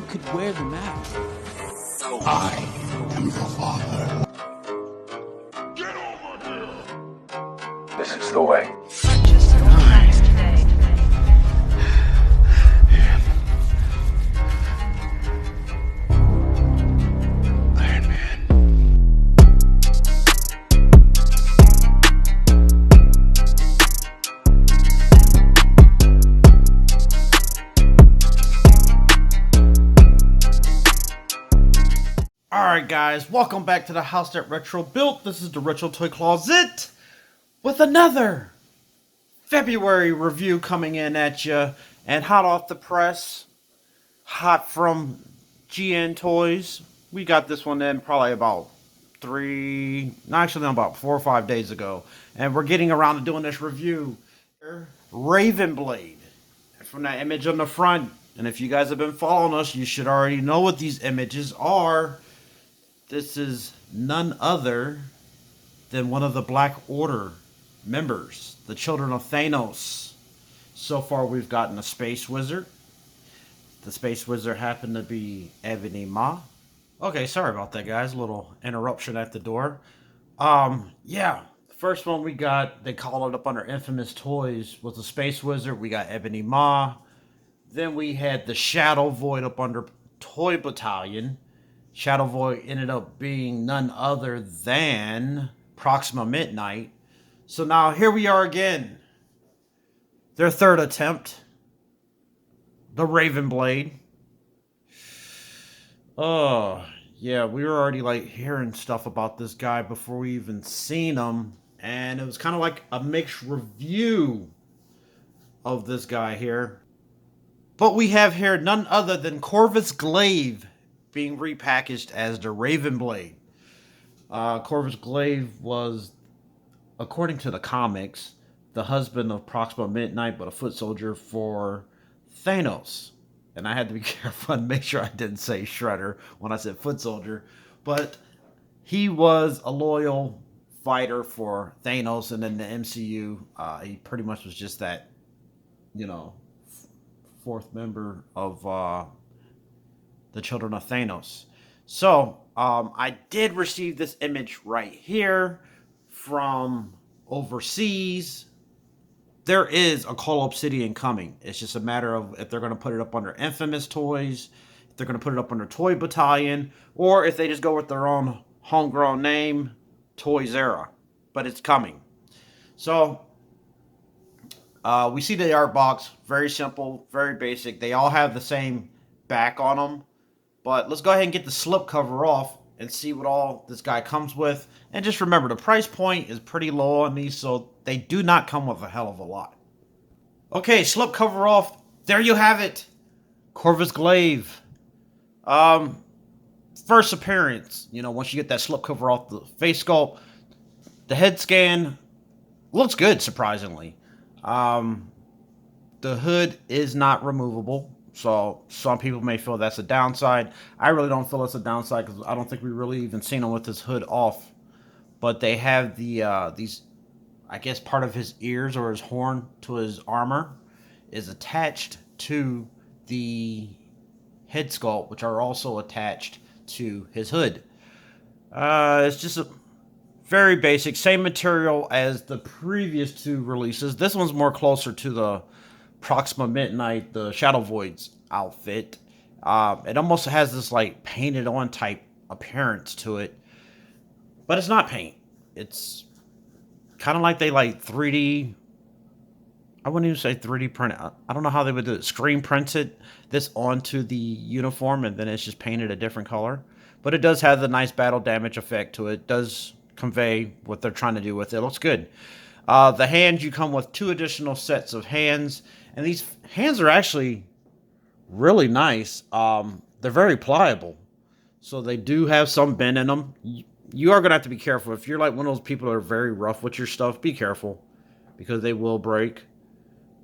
could wear the mask. I am your father. Get over here! This is the way. Purchase your tracks today. Iron Man. Alright guys, welcome back to the house that Retro built. This is the Retro Toy Closet with another February review coming in at you, and hot off the press, hot from GN Toys. We got this one in probably about about 4 or 5 days ago, and we're getting around to doing this review. Raven Blade, from that image on the front, and if you guys have been following us, you should already know what these images are. This is none other than one of the Black Order members, the Children of Thanos. So far we've gotten a Space Wizard. The Space Wizard happened to be Ebony Maw. Okay, sorry about that guys, a little interruption at the door. Yeah, the first one we got, they called it up under Infamous Toys, was the Space Wizard. We got Ebony Maw. Then we had the Shadow Void up under Toy Battalion. Shadow Void ended up being none other than Proxima Midnight. So now here we are again. Their third attempt. The Raven Blade. Oh, yeah, we were already like hearing stuff about this guy before we even seen him. And it was kind of like a mixed review of this guy here. But we have here none other than Corvious Glaive being repackaged as the Raven Blade. Corvious Glaive was, according to the comics, the husband of Proxima Midnight, but a foot soldier for Thanos. And I had to be careful and make sure I didn't say Shredder when I said foot soldier. But he was a loyal fighter for Thanos, and in the MCU, he pretty much was just that, you know, fourth member of the Children of Thanos. So, I did receive this image right here from overseas. There is a Call Obsidian coming. It's just a matter of if they're going to put it up under Infamous Toys, if they're going to put it up under Toy Battalion, or if they just go with their own homegrown name, Toys Era. But it's coming. So, we see the art box. Very simple, very basic. They all have the same back on them. But let's go ahead and get the slipcover off and see what all this guy comes with. And just remember, the price point is pretty low on these, so they do not come with a hell of a lot. Okay, slipcover off. There you have it. Corvious Glaive. First appearance. You know, once you get that slipcover off the face sculpt, the head scan looks good, surprisingly. The hood is not removable. So some people may feel that's a downside. I really don't feel it's a downside because I don't think we really even seen him with his hood off. But they have the these, I guess part of his ears or his horn to his armor is attached to the head sculpt, which are also attached to his hood. It's just a very basic, same material as the previous two releases. This one's more closer to the Proxima Midnight, the Shadow Void's outfit. It almost has this like painted on type appearance to it, but it's not paint. It's kind of like they like 3D. I wouldn't even say 3D print. I don't know how they would do it. Screen printed this onto the uniform and then it's just painted a different color. But it does have the nice battle damage effect to it. It does convey what they're trying to do with it. It looks good. The hands, you come with 2 additional sets of hands. And these hands are actually really nice. They're very pliable. So they do have some bend in them. You are going to have to be careful. If you're like one of those people that are very rough with your stuff, be careful. Because they will break.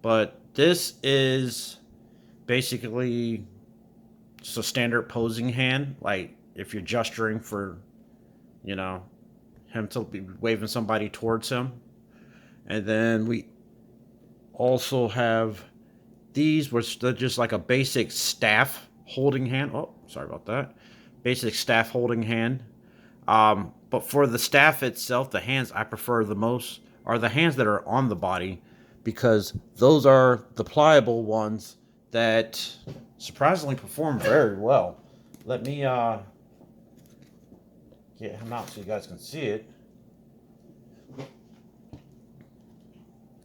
But this is basically just a standard posing hand. Like if you're gesturing for, you know, him to be waving somebody towards him. And then we also have these, which they're just like a basic staff holding hand. Oh, sorry about that. Basic staff holding hand. But for the staff itself, the hands I prefer the most are the hands that are on the body, because those are the pliable ones that surprisingly perform very well. Let me get him out so you guys can see it.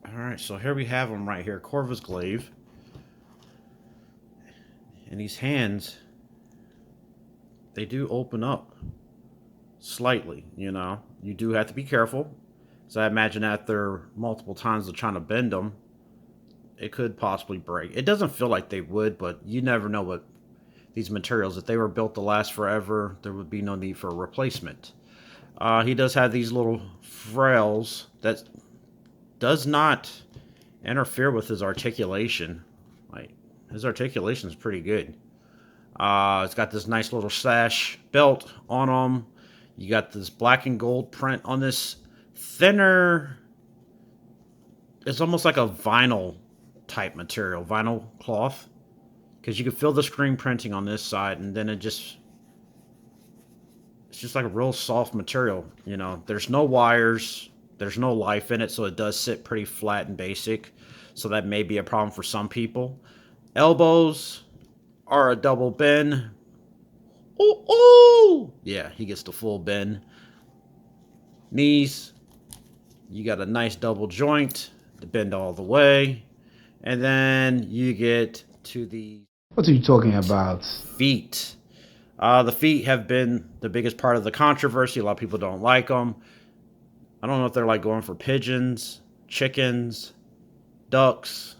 Alright, so here we have him right here, Corvious Glaive. And these hands, they do open up slightly, you know. You do have to be careful. So I imagine after multiple times of trying to bend them, it could possibly break. It doesn't feel like they would, but you never know what these materials, if they were built to last forever, there would be no need for a replacement. He does have these little frails that does not interfere with his articulation. Like, his articulation is pretty good. It's got this nice little sash belt on him. You got this black and gold print on this thinner, it's almost like a vinyl type material, vinyl cloth, because you can feel the screen printing on this side, and then it's just like a real soft material, you know. There's no wires, there's no life in it, so it does sit pretty flat and basic, so that may be a problem for some people. Elbows are a double bend. Oh, yeah, he gets the full bend. Knees, you got a nice double joint to bend all the way. And then you get to the... What are you talking about? Feet. The feet have been the biggest part of the controversy. A lot of people don't like them. I don't know if they're like going for pigeons, chickens, ducks,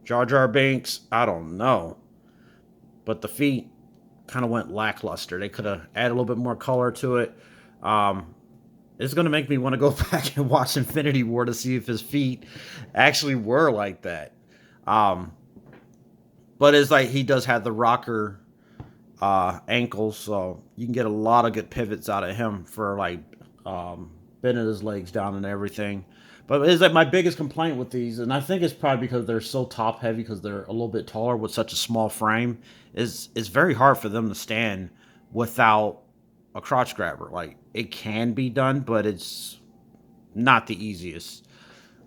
Jar Jar Binks. I don't know. But the feet kind of went lackluster. They could have added a little bit more color to it. It's going to make me want to go back and watch Infinity War to see if his feet actually were like that. But it's like he does have the rocker ankles, so you can get a lot of good pivots out of him for like bending his legs down and everything. But it's like my biggest complaint with these, and I think it's probably because they're so top heavy, because they're a little bit taller with such a small frame, is it's very hard for them to stand without a crotch grabber. Like, it can be done, but it's not the easiest.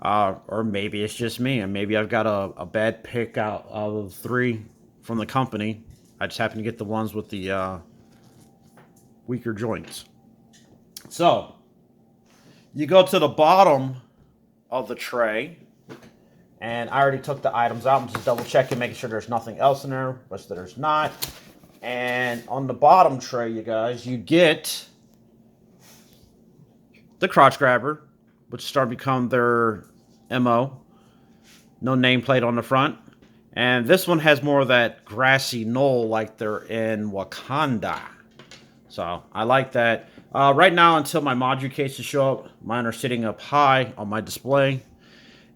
Or maybe it's just me, and maybe I've got a bad pick out of 3 from the company. I just happen to get the ones with the weaker joints. So, you go to the bottom of the tray, and I already took the items out. I'm just double checking, making sure there's nothing else in there, which there's not. And on the bottom tray, you guys, you get the crotch grabber, which is starting to become their MO. No nameplate on the front. And this one has more of that grassy knoll like they're in Wakanda. So I like that. Right now, until my module cases show up, mine are sitting up high on my display.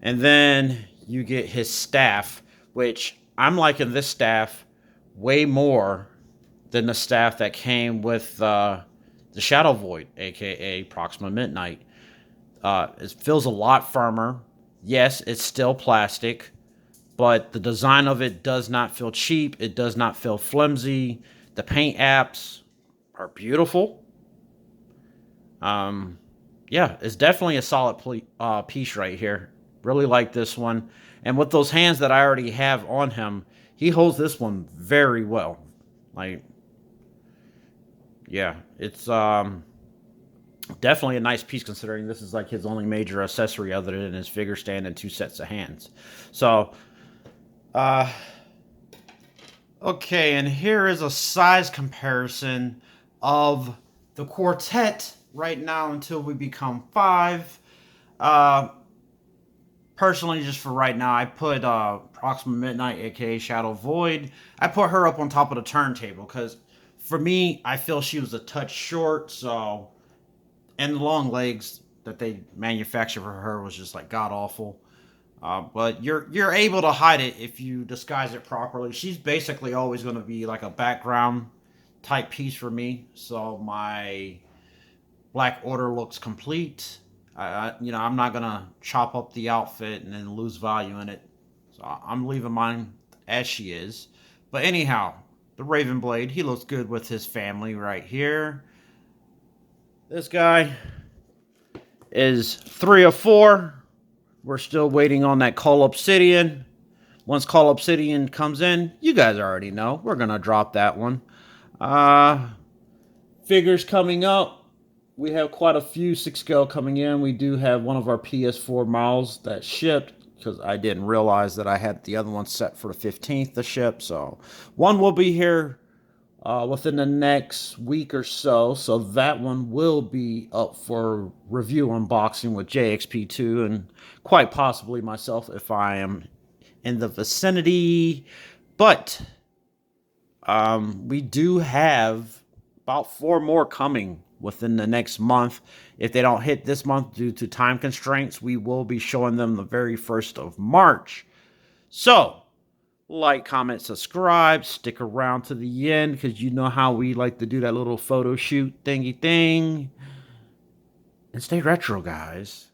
And then you get his staff, which I'm liking this staff way more than the staff that came with the Shadow Void, aka Proxima Midnight. It feels a lot firmer. Yes, it's still plastic, but the design of it does not feel cheap. It does not feel flimsy. The paint apps are beautiful. Yeah, it's definitely a solid piece right here. Really like this one. And with those hands that I already have on him, he holds this one very well. Like, yeah, it's definitely a nice piece, considering this is like his only major accessory other than his figure stand and 2 sets of hands. So, okay, and here is a size comparison of the quartet right now until we become 5. Personally, just for right now, I put Proxima Midnight, aka Shadow Void. I put her up on top of the turntable because, for me, I feel she was a touch short. So, and the long legs that they manufactured for her was just like god awful. But you're able to hide it if you disguise it properly. She's basically always going to be like a background type piece for me. So my Black Order looks complete. I'm not gonna chop up the outfit and then lose value in it. So I'm leaving mine as she is. But anyhow, the Raven Blade. He looks good with his family right here. This guy is 3 of 4. We're still waiting on that Call Obsidian. Once Call Obsidian comes in, you guys already know. We're going to drop that one. Figures coming up. We have quite a few 6 scale coming in. We do have one of our PS4 models that shipped, because I didn't realize that I had the other one set for the 15th to ship. So one will be here within the next week or so. So that one will be up for review unboxing with JXP2 and quite possibly myself if I am in the vicinity. But we do have about 4 more coming within the next month. If they don't hit this month due to time constraints, we will be showing them the very 1st of March. So, like, comment, subscribe, stick around to the end, because you know how we like to do that little photo shoot thingy thing. And stay retro, guys.